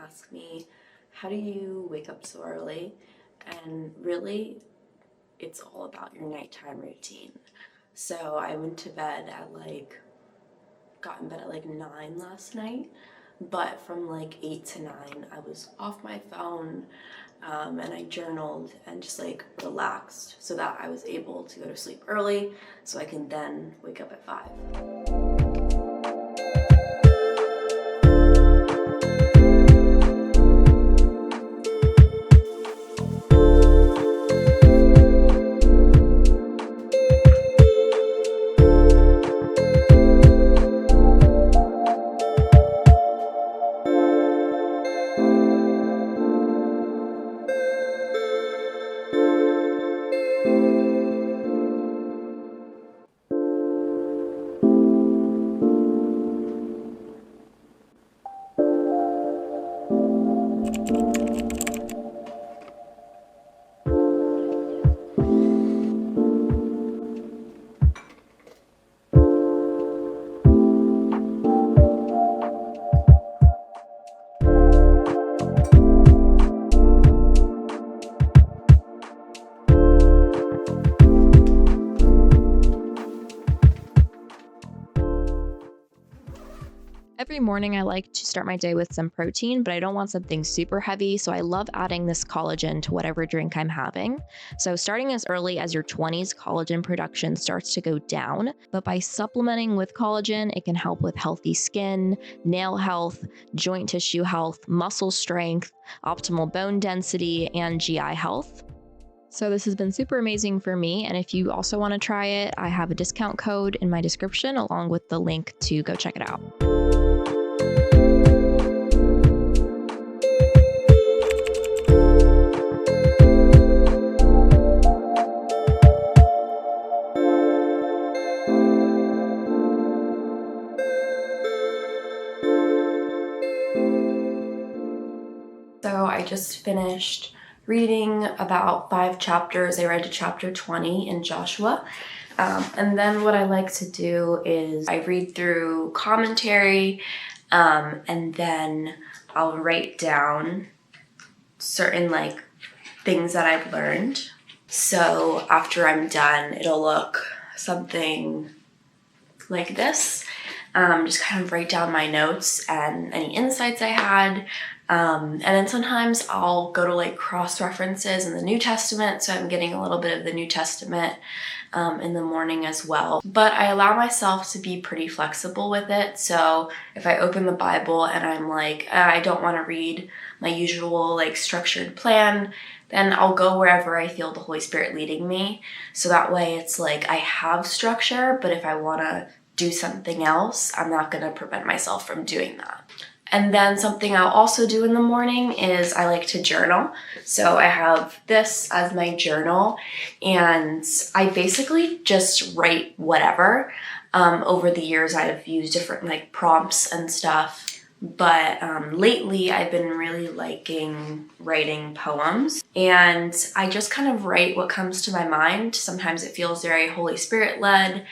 ask me, how do you wake up so early? And really, it's all about your nighttime routine. So I went to bed at got in bed at 9 last night, but from 8 to 9, I was off my phone, and I journaled and just relaxed so that I was able to go to sleep early so I can then wake up at 5. Every morning I like to start my day with some protein, but I don't want something super heavy, so I love adding this collagen to whatever drink I'm having. So starting as early as your 20s, collagen production starts to go down, but by supplementing with collagen, it can help with healthy skin, nail health, joint tissue health, muscle strength, optimal bone density, and GI health. So this has been super amazing for me, and if you also want to try it, I have a discount code in my description along with the link to go check it out. So I just finished reading about 5 chapters. I read to chapter 20 in Joshua. And then what I like to do is I read through commentary, and then I'll write down certain things that I've learned. So after I'm done, it'll look something like this. Just kind of write down my notes and any insights I had. And then sometimes I'll go to cross-references in the New Testament, so I'm getting a little bit of the New Testament in the morning as well. But I allow myself to be pretty flexible with it, so if I open the Bible and I'm I don't want to read my usual structured plan, then I'll go wherever I feel the Holy Spirit leading me. So that way it's I have structure, but if I want to do something else, I'm not going to prevent myself from doing that. And then something I'll also do in the morning is I like to journal. So I have this as my journal, and I basically just write whatever. Over the years, I've used different prompts and stuff. But lately, I've been really liking writing poems, and I just kind of write what comes to my mind. Sometimes it feels very Holy Spirit led,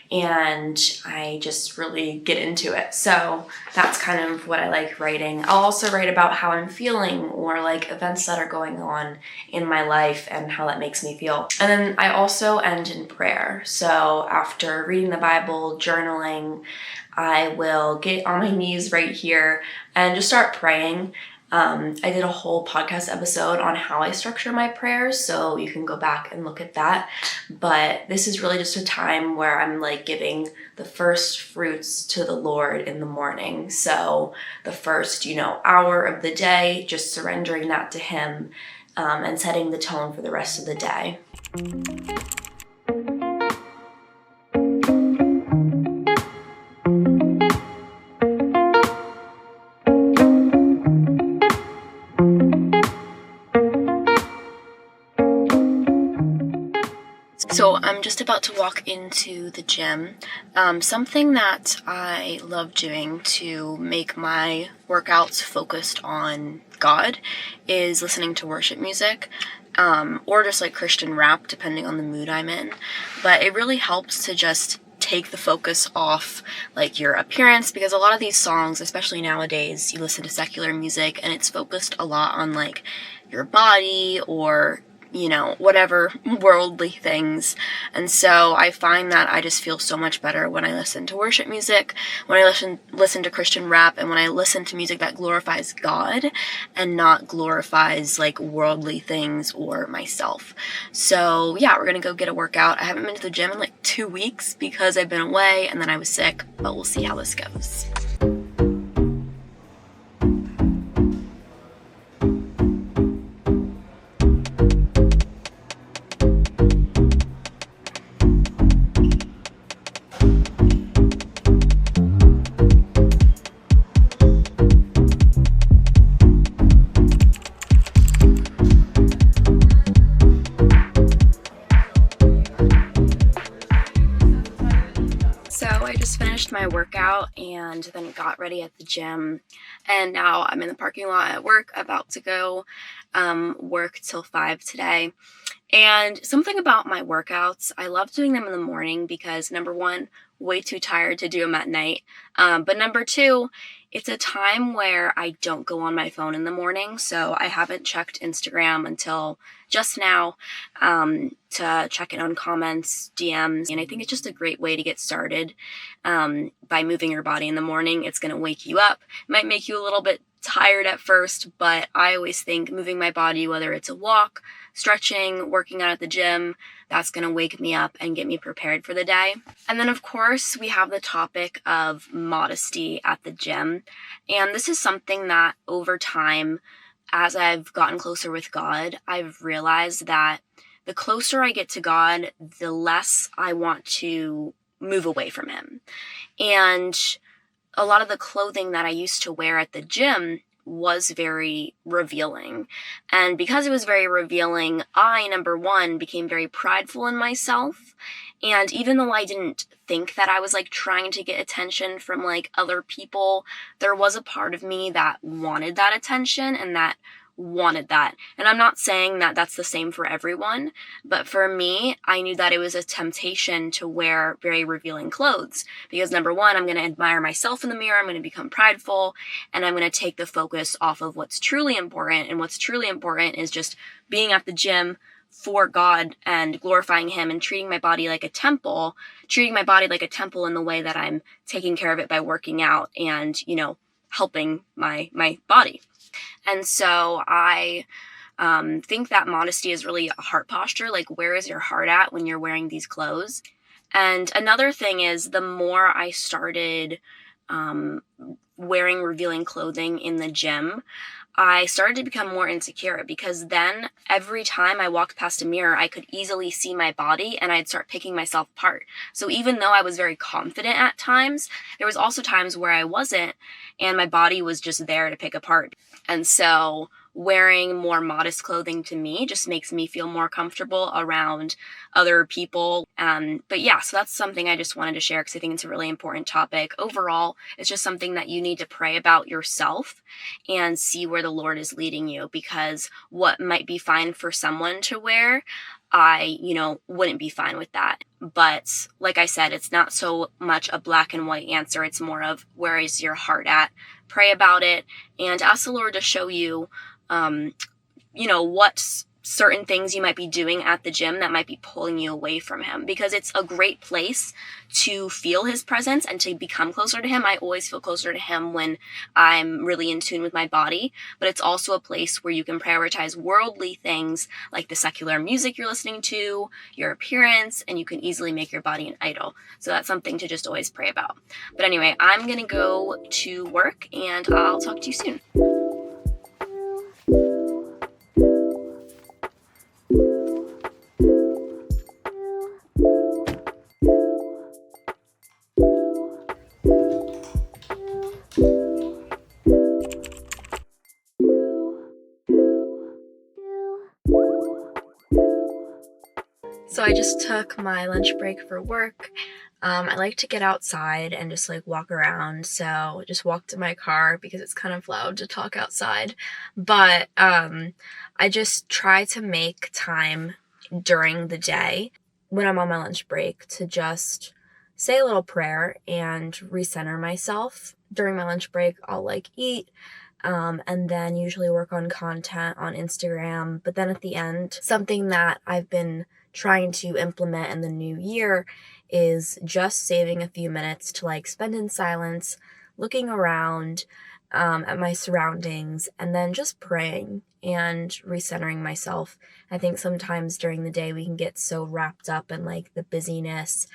and I just really get into it. So that's kind of what I like writing. I'll also write about how I'm feeling or events that are going on in my life and how that makes me feel. And then I also end in prayer. So after reading the Bible, journaling, I will get on my knees right here and just start praying. I did a whole podcast episode on how I structure my prayers, so you can go back and look at that. But this is really just a time where I'm giving the first fruits to the Lord in the morning. So the first, hour of the day, just surrendering that to Him, and setting the tone for the rest of the day. So I'm just about to walk into the gym. Something that I love doing to make my workouts focused on God is listening to worship music, or just Christian rap, depending on the mood I'm in. But it really helps to just take the focus off like your appearance, because a lot of these songs, especially nowadays, you listen to secular music and it's focused a lot on like your body or whatever worldly things. And so I find that I just feel so much better when I listen to worship music, when I listen to Christian rap, and when I listen to music that glorifies God and not glorifies like worldly things or myself. So yeah, we're gonna go get a workout. I haven't been to the gym in like 2 weeks because I've been away and then I was sick, but we'll see how this goes. So I just finished my workout and then got ready at the gym, and now I'm in the parking lot at work about to go work till 5 today. And something about my workouts, I love doing them in the morning because number one, way too tired to do them at night. But number two, it's a time where I don't go on my phone in the morning. So I haven't checked Instagram until just now to check in on comments, DMs. And I think it's just a great way to get started by moving your body in the morning. It's going to wake you up. It might make you a little bit tired at first, but I always think moving my body, whether it's a walk, stretching, working out at the gym, that's going to wake me up and get me prepared for the day. And then of course we have the topic of modesty at the gym. And this is something that over time, as I've gotten closer with God, I've realized that the closer I get to God, the less I want to move away from him. And a lot of the clothing that I used to wear at the gym was very revealing. And because it was very revealing, I, number one, became very prideful in myself. And even though I didn't think that I was like trying to get attention from like other people, there was a part of me that wanted that attention and that wanted that. And I'm not saying that that's the same for everyone, but for me, I knew that it was a temptation to wear very revealing clothes because number one, I'm going to admire myself in the mirror, I'm going to become prideful, and I'm going to take the focus off of what's truly important. And what's truly important is just being at the gym for God and glorifying him and treating my body like a temple in the way that I'm taking care of it by working out and, helping my body. And so I think that modesty is really a heart posture. Like, where is your heart at when you're wearing these clothes? And another thing is, the more I started wearing revealing clothing in the gym, I started to become more insecure because then every time I walked past a mirror, I could easily see my body and I'd start picking myself apart. So even though I was very confident at times, there was also times where I wasn't and my body was just there to pick apart. And so wearing more modest clothing to me just makes me feel more comfortable around other people. But yeah, so that's something I just wanted to share because I think it's a really important topic. Overall, it's just something that you need to pray about yourself and see where the Lord is leading you, because what might be fine for someone to wear, I, wouldn't be fine with that. But like I said, it's not so much a black and white answer. It's more of where is your heart at? Pray about it and ask the Lord to show you, what certain things you might be doing at the gym that might be pulling you away from him, because it's a great place to feel his presence and to become closer to him. I always feel closer to him when I'm really in tune with my body, but it's also a place where you can prioritize worldly things like the secular music you're listening to, your appearance, and you can easily make your body an idol. So that's something to just always pray about. But anyway, I'm gonna go to work and I'll talk to you soon. So I just took my lunch break for work. I like to get outside and just like walk around. So I just walked to my car because it's kind of loud to talk outside. But I just try to make time during the day when I'm on my lunch break to just say a little prayer and recenter myself. During my lunch break, I'll eat, and then usually work on content on Instagram. But then at the end, something that I've been trying to implement in the new year is just saving a few minutes to spend in silence, looking around at my surroundings, and then just praying and recentering myself. I think sometimes during the day we can get so wrapped up in the busyness,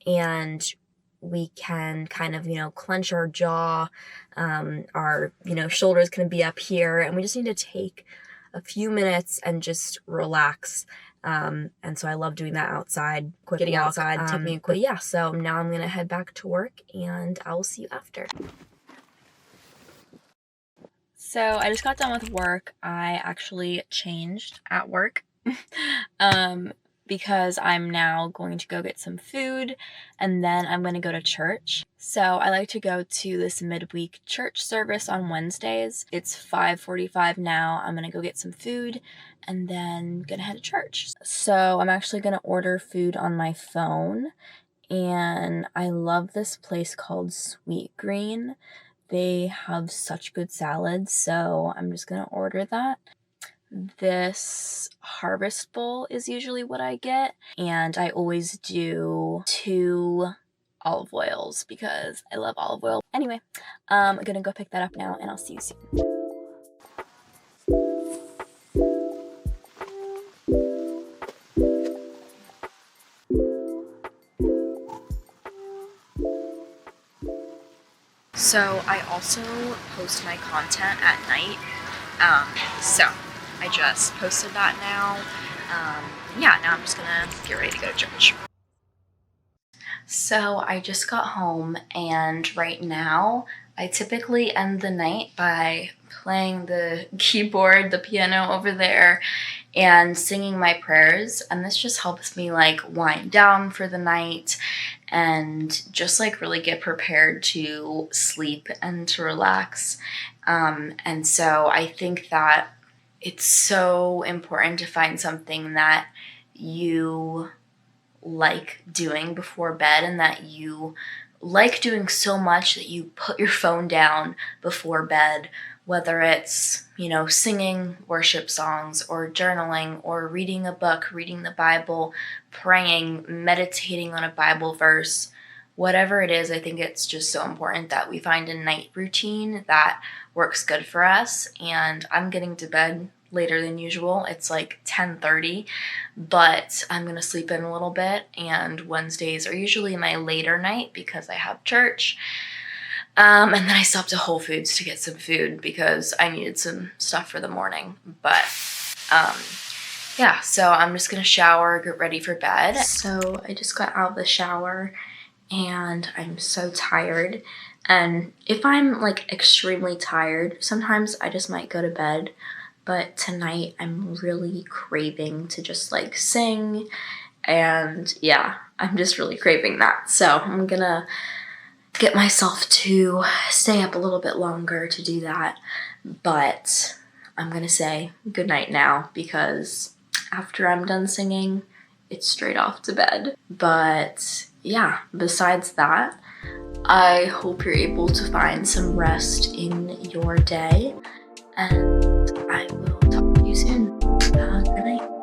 and we can kind of, clench our jaw, our, shoulders can be up here, and we just need to take a few minutes and just relax. And so I love doing that outside, getting outside, taking a quick, yeah. So now I'm going to head back to work, and I will see you after. So I just got done with work. I actually changed at work. Because I'm now going to go get some food, and then I'm going to go to church. So I like to go to this midweek church service on Wednesdays. It's 5:45 now. I'm going to go get some food, and then going to head to church. So I'm actually going to order food on my phone, and I love this place called Sweet Green. They have such good salads, so I'm just going to order that. This harvest bowl is usually what I get, and I always do 2 olive oils because I love olive oil. Anyway, I'm gonna go pick that up now, and I'll see you soon. So I also post my content at night, so I just posted that now. Now I'm just gonna get ready to go to church. So I just got home, and right now I typically end the night by playing the keyboard, the piano over there, and singing my prayers. And this just helps me wind down for the night and just really get prepared to sleep and to relax. And so I think that it's so important to find something that you like doing before bed, and that you like doing so much that you put your phone down before bed, whether it's, singing worship songs or journaling or reading a book, reading the Bible, praying, meditating on a Bible verse. Whatever it is, I think it's just so important that we find a night routine that works good for us. And I'm getting to bed later than usual. It's 10:30, but I'm gonna sleep in a little bit, and Wednesdays are usually my later night because I have church. And then I stopped at Whole Foods to get some food because I needed some stuff for the morning. But so I'm just gonna shower, get ready for bed. So I just got out of the shower, and I'm so tired. And if I'm extremely tired, sometimes I just might go to bed. But tonight I'm really craving to just sing, and I'm just really craving that. So I'm gonna get myself to stay up a little bit longer to do that. But I'm gonna say goodnight now, because after I'm done singing, it's straight off to bed. But besides that, I hope you're able to find some rest in your day, and I will talk to you soon. Good night.